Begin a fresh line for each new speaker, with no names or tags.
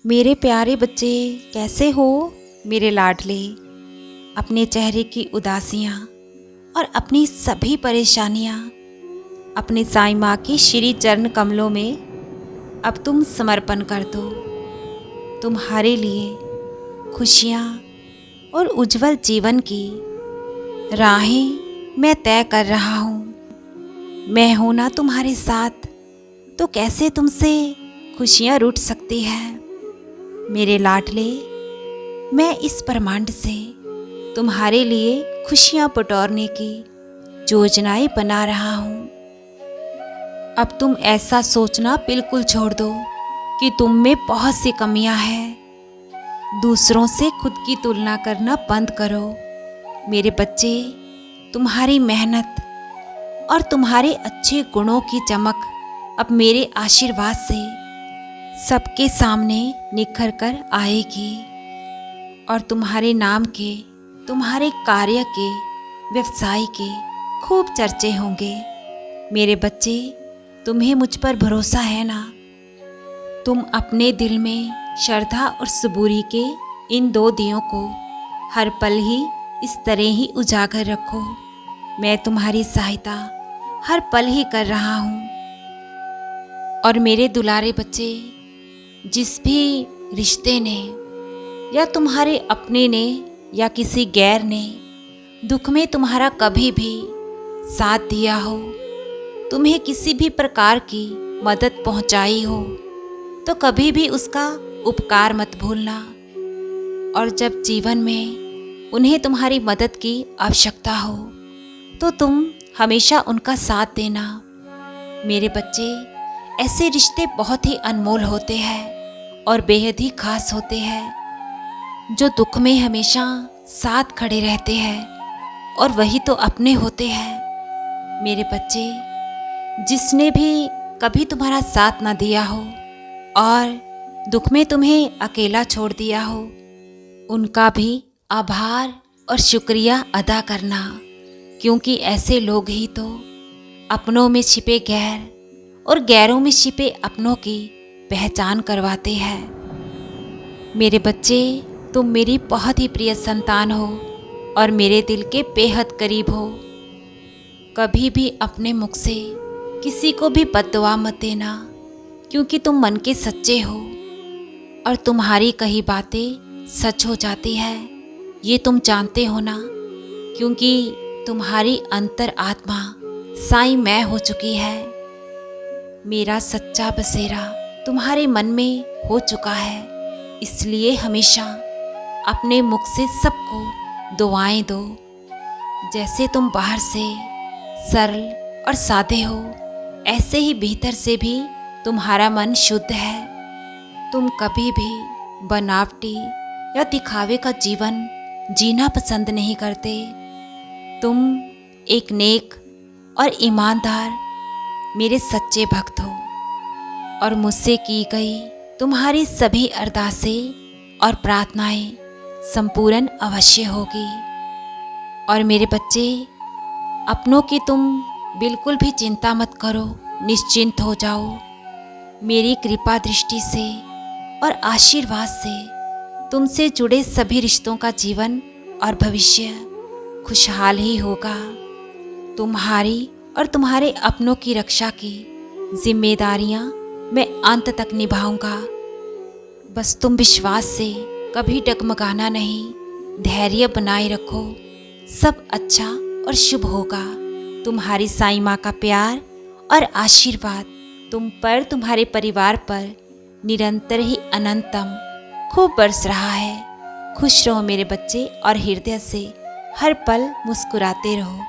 मेरे प्यारे बच्चे, कैसे हो मेरे लाडले। अपने चेहरे की उदासियाँ और अपनी सभी परेशानियाँ अपने साईं माँ की श्री चरण कमलों में अब तुम समर्पण कर दो। तुम्हारे लिए खुशियाँ और उज्जवल जीवन की राहें मैं तय कर रहा हूँ। मैं हूँ ना तुम्हारे साथ, तो कैसे तुमसे खुशियाँ रूठ सकती है मेरे लाडले। मैं इस ब्रह्मांड से तुम्हारे लिए खुशियाँ बटोरने की योजनाएं बना रहा हूँ। अब तुम ऐसा सोचना बिल्कुल छोड़ दो कि तुम में बहुत सी कमियां हैं। दूसरों से खुद की तुलना करना बंद करो मेरे बच्चे। तुम्हारी मेहनत और तुम्हारे अच्छे गुणों की चमक अब मेरे आशीर्वाद से सबके सामने निखर कर आएगी और तुम्हारे नाम के, तुम्हारे कार्य के, व्यवसाय के खूब चर्चे होंगे मेरे बच्चे। तुम्हें मुझ पर भरोसा है ना? तुम अपने दिल में श्रद्धा और सबूरी के इन दो दियों को हर पल ही इस तरह ही उजागर रखो। मैं तुम्हारी सहायता हर पल ही कर रहा हूँ। और मेरे दुलारे बच्चे, जिस भी रिश्ते ने या तुम्हारे अपने ने या किसी गैर ने दुख में तुम्हारा कभी भी साथ दिया हो, तुम्हें किसी भी प्रकार की मदद पहुंचाई हो, तो कभी भी उसका उपकार मत भूलना। और जब जीवन में उन्हें तुम्हारी मदद की आवश्यकता हो तो तुम हमेशा उनका साथ देना मेरे बच्चे। ऐसे रिश्ते बहुत ही अनमोल होते हैं और बेहद ही खास होते हैं, जो दुख में हमेशा साथ खड़े रहते हैं और वही तो अपने होते हैं मेरे बच्चे। जिसने भी कभी तुम्हारा साथ ना दिया हो और दुख में तुम्हें अकेला छोड़ दिया हो, उनका भी आभार और शुक्रिया अदा करना, क्योंकि ऐसे लोग ही तो अपनों में छिपे गैर और गैरों में छिपे अपनों की पहचान करवाते हैं मेरे बच्चे। तुम मेरी बहुत ही प्रिय संतान हो और मेरे दिल के बेहद करीब हो। कभी भी अपने मुख से किसी को भी बद्दुआ मत देना, क्योंकि तुम मन के सच्चे हो और तुम्हारी कही बातें सच हो जाती है, ये तुम जानते हो ना। क्योंकि तुम्हारी अंतर आत्मा साईं मैं हो चुकी है। मेरा सच्चा बसेरा तुम्हारे मन में हो चुका है, इसलिए हमेशा अपने मुख से सबको दुआएं दो। जैसे तुम बाहर से सरल और सादे हो, ऐसे ही भीतर से भी तुम्हारा मन शुद्ध है। तुम कभी भी बनावटी या दिखावे का जीवन जीना पसंद नहीं करते। तुम एक नेक और ईमानदार मेरे सच्चे भक्त हो और मुझसे की गई तुम्हारी सभी अरदासें और प्रार्थनाएं संपूर्ण अवश्य होगी। और मेरे बच्चे, अपनों की तुम बिल्कुल भी चिंता मत करो, निश्चिंत हो जाओ। मेरी कृपा दृष्टि से और आशीर्वाद से तुमसे जुड़े सभी रिश्तों का जीवन और भविष्य खुशहाल ही होगा। तुम्हारी और तुम्हारे अपनों की रक्षा की जिम्मेदारियां मैं अंत तक निभाऊंगा। बस तुम विश्वास से कभी डगमगाना नहीं, धैर्य बनाए रखो, सब अच्छा और शुभ होगा। तुम्हारी साईं माँ का प्यार और आशीर्वाद तुम पर, तुम्हारे परिवार पर निरंतर ही अनंतम खूब बरस रहा है। खुश रहो मेरे बच्चे और हृदय से हर पल मुस्कुराते रहो।